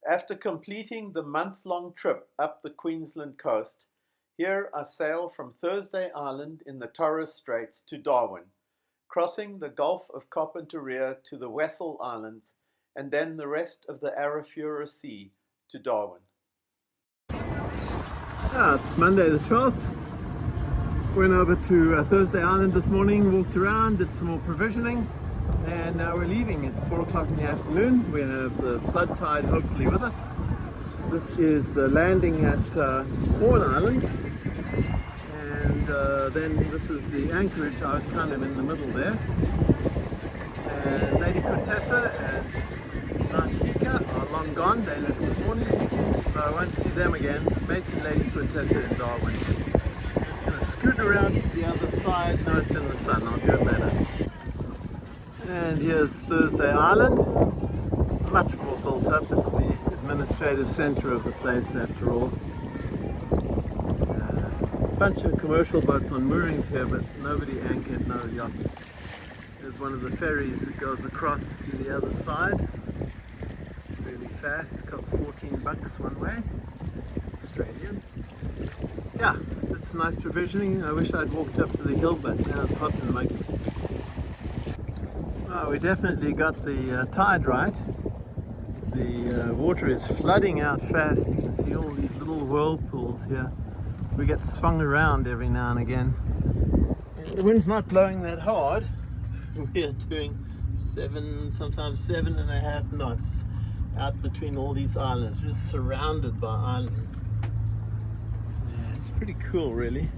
After completing the month-long trip up the Queensland coast, here I sail from Thursday Island in the Torres Straits to Darwin, crossing the Gulf of Carpentaria to the Wessel Islands, and then the rest of the Arafura Sea to Darwin. It's Monday the 12th. Went over to Thursday Island this morning, walked around, did some more provisioning, and now we're leaving at 4 o'clock in the afternoon. We have the flood tide hopefully with us. This is the landing at Horn Island, and then this is the anchorage. I was kind of in the middle there. And Lady Contessa and Aunt Tika are long gone. They left this morning, so I won't see them again. Basically Lady Contessa in Darwin. Just going to scoot around to the other side. No, it's in the sun. I'll do it later. And here's Thursday Island. Much more built up. It's the administrative centre of the place after all. Bunch of commercial boats on moorings here, but nobody anchored, no yachts. There's one of the ferries that goes across to the other side. Really fast, costs $14 one way, Australian. Yeah, it's nice provisioning. I wish I'd walked up to the hill, but now it's hot and muggy. Well, we definitely got the tide right. The water is flooding out fast. You can see all these little whirlpools here. We get swung around every now and again. And the wind's not blowing that hard. We're doing 7, sometimes 7.5 knots out between all these islands. We're just surrounded by islands. Yeah, it's pretty cool, really.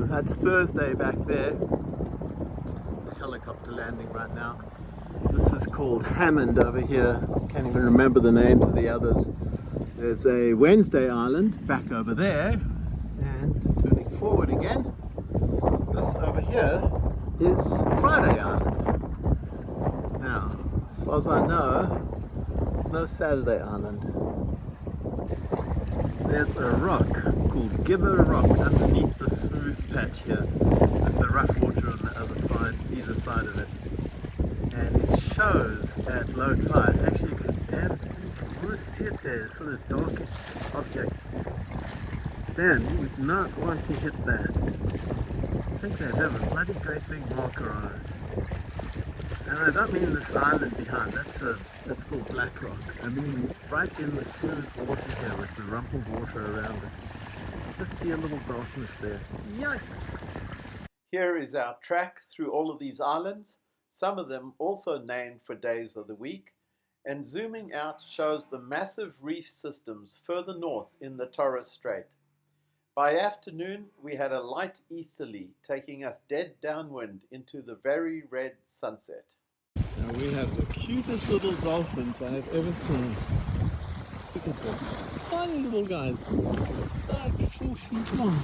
That's Thursday back there. It's a helicopter landing right now. This is called Hammond over here. Can't even remember the names of the others. There's a Wednesday Island back over there, and turning forward again, this over here is Friday Island. Now, as far as I know, there's no Saturday Island. There's a rock called Gibber Rock underneath the smooth patch here, with the rough water on the other side, either side of it. And it shows at low tide. Actually, you can see it there, sort of darkish object. Dan, you would not want to hit that. I think they have a bloody great big marker on it. And I don't mean this island behind, that's called Black Rock. I mean right in the smooth water here with the rumpled water around it. Just see a little darkness there. Yikes! Here is our track through all of these islands, some of them also named for days of the week, and zooming out shows the massive reef systems further north in the Torres Strait. By afternoon, we had a light easterly, taking us dead downwind into the very red sunset. Now we have the cutest little dolphins I have ever seen. Look at this. Tiny little guys. Like 4 feet long.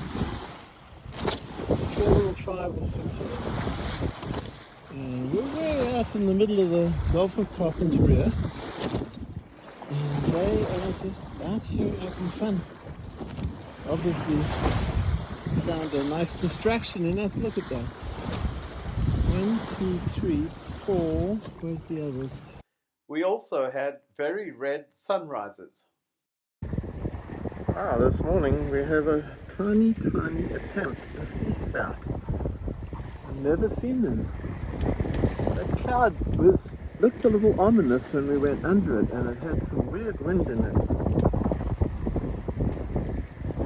4 or 5 or 6 of them. And we're way out in the middle of the Gulf of Carpentaria. And they are just out here having fun. Obviously found a nice distraction in us. Look at that. 1, 2, 3, 4. Where's the others? We also had very red sunrises. This morning we have a tiny attempt, a sea spout. I've never seen them. That cloud looked a little ominous when we went under it, and it had some weird wind in it.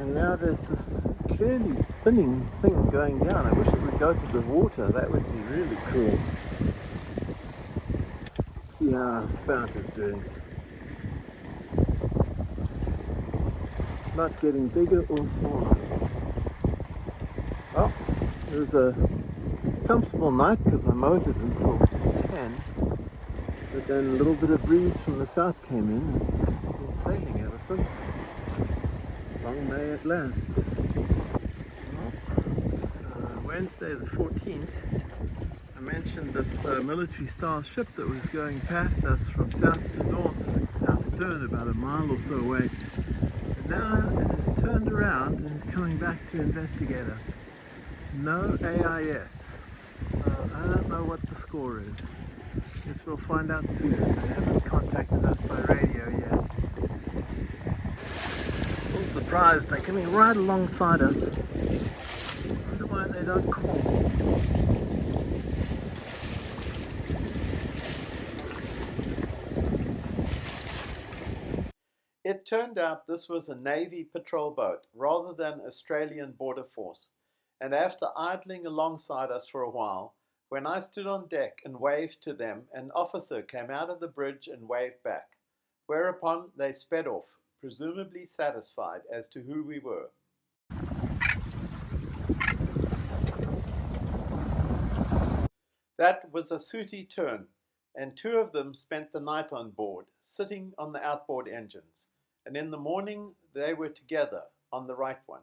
And now there's this clearly spinning thing going down. I wish it would go to the water. That would be really cool. Let's see how our spout is doing. It's not getting bigger or smaller. Oh, it was a comfortable night because I mowed it until 10. But then a little bit of breeze from the south came in, and I've been sailing ever since. Long day at last. Well, it's Wednesday the 14th. I mentioned this military style ship that was going past us from south to north, our stern about a mile or so away. And now it has turned around and is coming back to investigate us. No AIS. So I don't know what the score is. Guess we'll find out soon. They haven't contacted us by radio surprised they're coming right alongside us. I wonder why they don't call. It turned out this was a Navy patrol boat rather than Australian Border Force, and after idling alongside us for a while, when I stood on deck and waved to them, an officer came out of the bridge and waved back, whereupon they sped off, presumably satisfied as to who we were. That was a sooty turn, and 2 of them spent the night on board, sitting on the outboard engines, and in the morning they were together on the right one.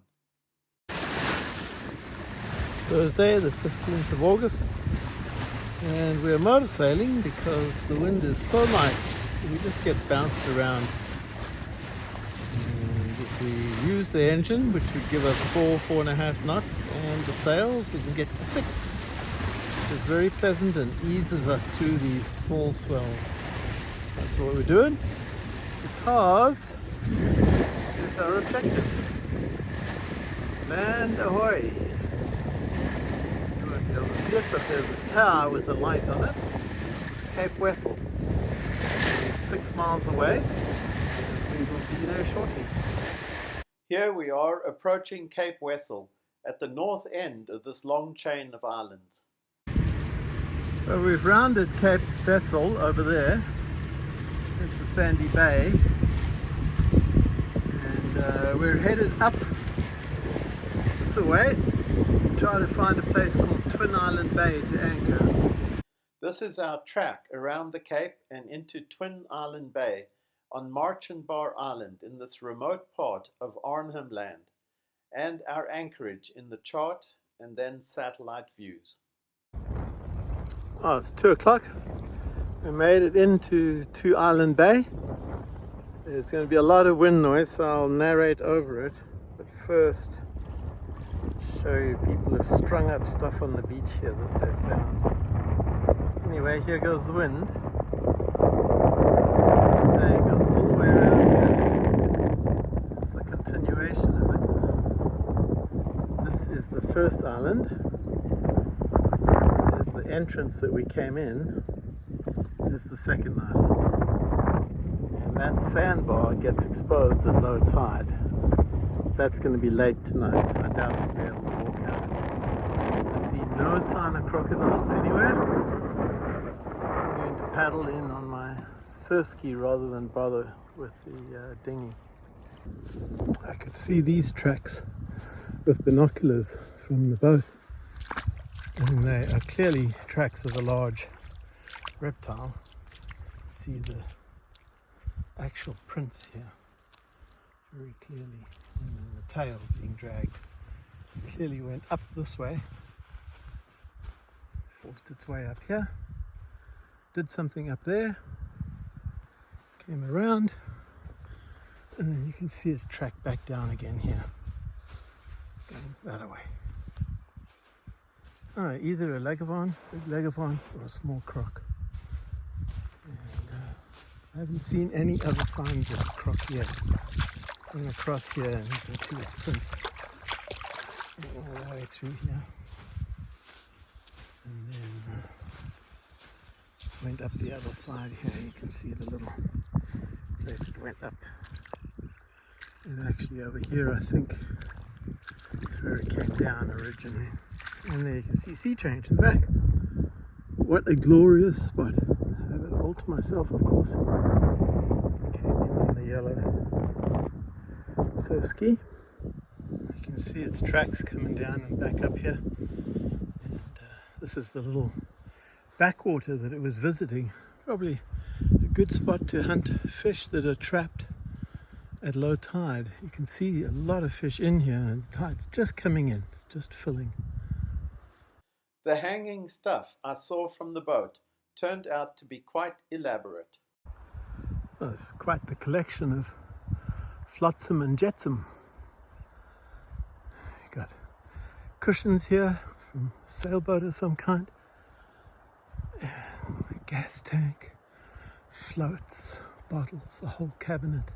Thursday, the 15th of August, and we're motor sailing because the wind is so light we just get bounced around. And if we use the engine, which would give us 4.5 knots, and the sails, we can get to 6. Which is very pleasant and eases us through these small swells. That's what we're doing because it's our objective. Land ahoy! You won't be able to see it, but there's a tower with a light on it. It's Cape Wessel. It's 6 miles away, and we will be there shortly. Here we are approaching Cape Wessel at the north end of this long chain of islands. So we've rounded Cape Wessel over there. It's the Sandy Bay, and we're headed up this way, trying to find a place called Twin Island Bay to anchor. This is our track around the Cape and into Twin Island Bay on Marchand Bar Island in this remote part of Arnhem Land, and our anchorage in the chart and then satellite views. Oh, it's 2 o'clock. We made it into Two Island Bay. There's going to be a lot of wind noise, so I'll narrate over it. But first, show you people have strung up stuff on the beach here that they've found. Anyway, here goes the wind. This bay goes all the way around here. It's the continuation of it. This is the first island. There's the entrance that we came in. There's the second island. And that sandbar gets exposed at low tide. That's going to be late tonight, so I doubt we'll be able to walk out. I see no sign of crocodiles anywhere, so I'm going to paddle in on my surf ski rather than bother with the dinghy. I could see these tracks with binoculars from the boat, and they are clearly tracks of a large reptile. See the actual prints here very clearly, and then the tail being dragged. It clearly went up this way, forced its way up here, did something up there, came around, and then you can see its track back down again here, going that way. Either a leghorn, big leghorn, or a small croc. And I haven't seen any other signs of a croc yet. Going across here, and you can see its prints all the way through here. And then went up the other side here. You can see the little place it went up. And actually over here, I think, is where it came down originally. And there you can see sea change in the back. What a glorious spot. I have it all to myself, of course. Came in on the yellow surf ski. You can see its tracks coming down and back up here. And this is the little backwater that it was visiting. Probably a good spot to hunt fish that are trapped at low tide. You can see a lot of fish in here, and the tide's just coming in, it's just filling. The hanging stuff I saw from the boat turned out to be quite elaborate. Well, it's quite the collection of flotsam and jetsam. You've got cushions here from a sailboat of some kind, and a gas tank, floats, bottles, a whole cabinet.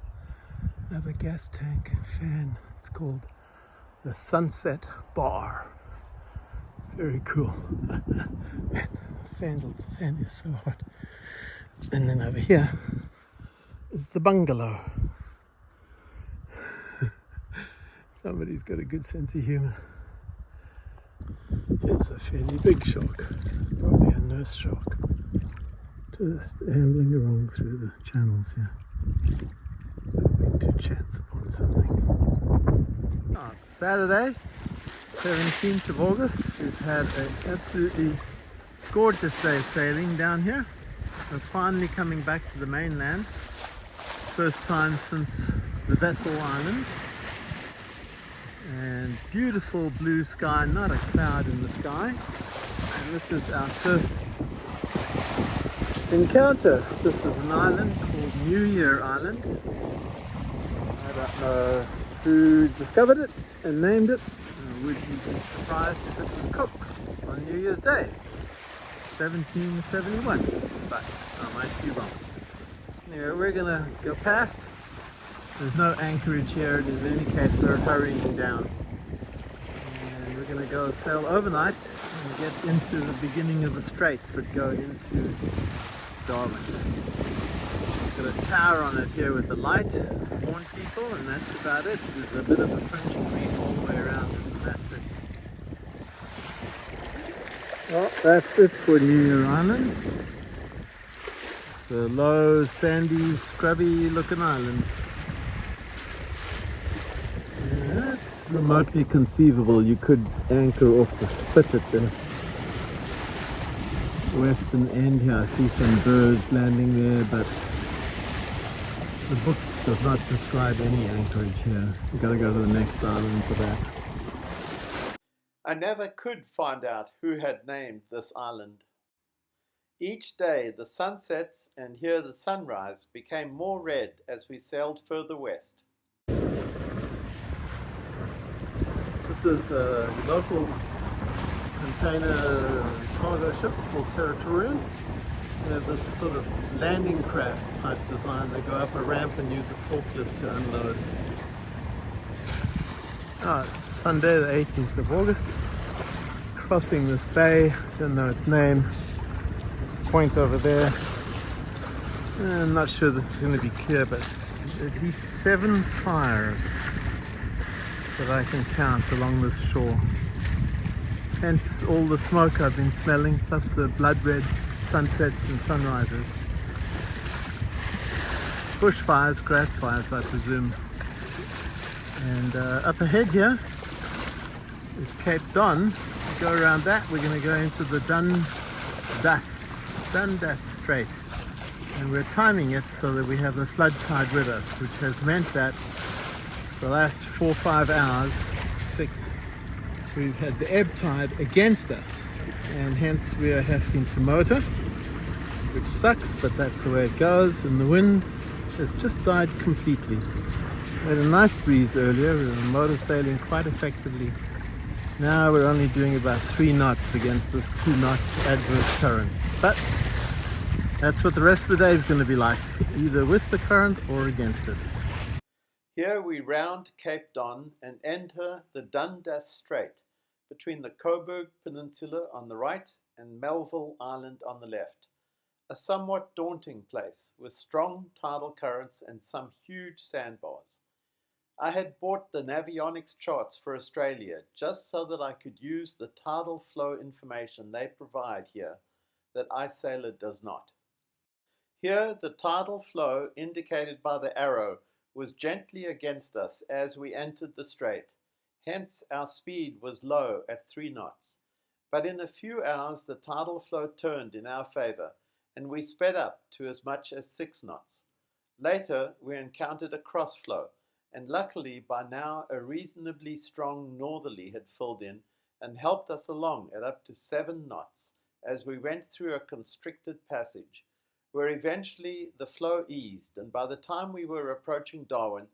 Another gas tank fan. It's called the Sunset Bar. Very cool. Sand is so hot. And then over here is the bungalow. Somebody's got a good sense of humor. Here's a fairly big shark, probably a nurse shark, just ambling along through the channels here, hoping to chance upon something. Oh, it's Saturday, 17th of August. We've had an absolutely gorgeous day sailing down here. We're finally coming back to the mainland. First time since the Wessel Islands. And beautiful blue sky, not a cloud in the sky. And this is our first encounter. This is an island called New Year Island. I don't know who discovered it and named it. Would you be surprised if it was Cook on New Year's Day, 1771? But I might be wrong. Anyway, we're gonna go past. There's no anchorage here, and in any case we're hurrying down. And we're going to go sail overnight and get into the beginning of the straits that go into Darwin. Got a tower on it here with the light, warn people, and that's about it. There's a bit of a fringing reef all the way around it, and that's it. Well, that's it for New Year Island. It's a low, sandy, scrubby looking island. Remotely conceivable you could anchor off the spit at the western end here. I see some birds landing there, but the book does not describe any anchorage here. You've got to go to the next island for that. I never could find out who had named this island. Each day the sunsets and here the sunrise became more red as we sailed further west. This is a local container cargo ship called Territorian. They have this sort of landing craft type design. They go up a ramp and use a forklift to unload. It's Sunday the 18th of August. Crossing this bay, don't know its name. There's a point over there. I'm not sure this is going to be clear, but at least 7 fires that I can count along this shore. Hence all the smoke I've been smelling, plus the blood red sunsets and sunrises. Bushfires, grass fires I presume. And up ahead here is Cape Don. We go around that, we're going to go into the Dundas Strait. And we're timing it so that we have the flood tide with us, which has meant that for the last 4 or 5 hours, 6, we've had the ebb tide against us, and hence we are having to motor, which sucks, but that's the way it goes. And the wind has just died completely. We had a nice breeze earlier, we were motor sailing quite effectively. Now we're only doing about 3 knots against this 2 knot adverse current. But that's what the rest of the day is going to be like, either with the current or against it. Here we round Cape Don and enter the Dundas Strait between the Coburg Peninsula on the right and Melville Island on the left. A somewhat daunting place with strong tidal currents and some huge sandbars. I had bought the Navionics charts for Australia just so that I could use the tidal flow information they provide here that iSailor does not. Here the tidal flow indicated by the arrow was gently against us as we entered the strait, hence our speed was low at 3 knots. But in a few hours the tidal flow turned in our favour and we sped up to as much as 6 knots. Later we encountered a cross flow, and luckily by now a reasonably strong northerly had filled in and helped us along at up to 7 knots as we went through a constricted passage, where eventually the flow eased, and by the time we were approaching Darwin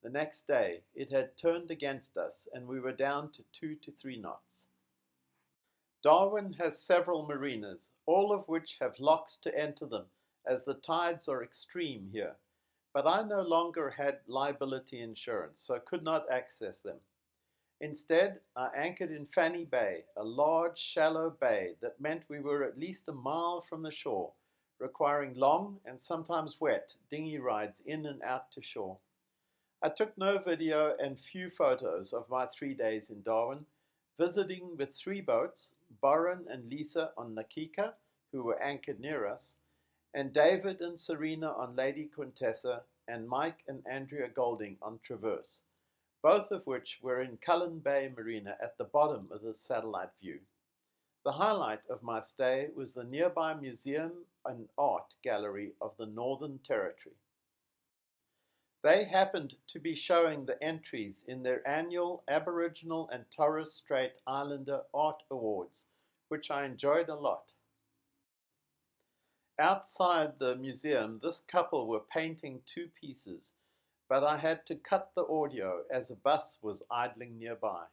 the next day it had turned against us and we were down to 2 to 3 knots. Darwin has several marinas, all of which have locks to enter them as the tides are extreme here. but I no longer had liability insurance, so could not access them. Instead, I anchored in Fanny Bay, a large, shallow bay that meant we were at least a mile from the shore, requiring long and sometimes wet dinghy rides in and out to shore. I took no video and few photos of my 3 days in Darwin, visiting with 3 boats, Boren and Lisa on Nakika, who were anchored near us, and David and Serena on Lady Quintessa, and Mike and Andrea Golding on Traverse, both of which were in Cullen Bay Marina at the bottom of the satellite view. The highlight of my stay was the nearby Museum and Art Gallery of the Northern Territory. They happened to be showing the entries in their annual Aboriginal and Torres Strait Islander Art Awards, which I enjoyed a lot. Outside the museum, this couple were painting 2 pieces, but I had to cut the audio as a bus was idling nearby.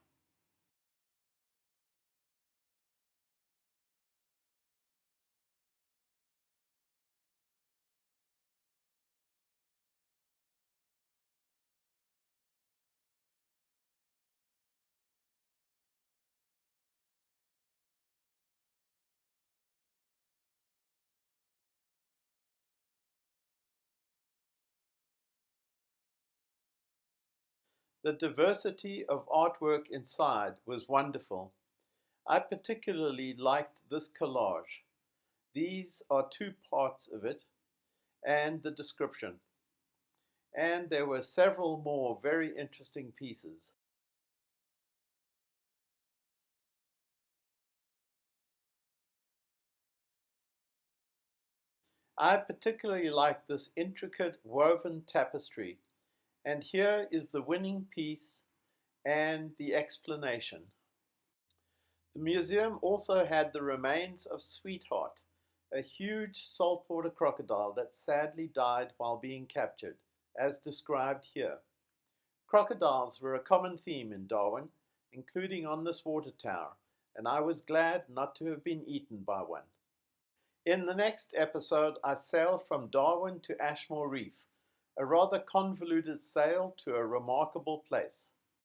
The diversity of artwork inside was wonderful. I particularly liked this collage. These are 2 parts of it, and the description. And there were several more very interesting pieces. I particularly like this intricate woven tapestry, and here is the winning piece and the explanation. The museum also had the remains of Sweetheart, a huge saltwater crocodile that sadly died while being captured, as described here. Crocodiles were a common theme in Darwin, including on this water tower, and I was glad not to have been eaten by one. In the next episode, I sail from Darwin to Ashmore Reef, a rather convoluted sail to a remarkable place.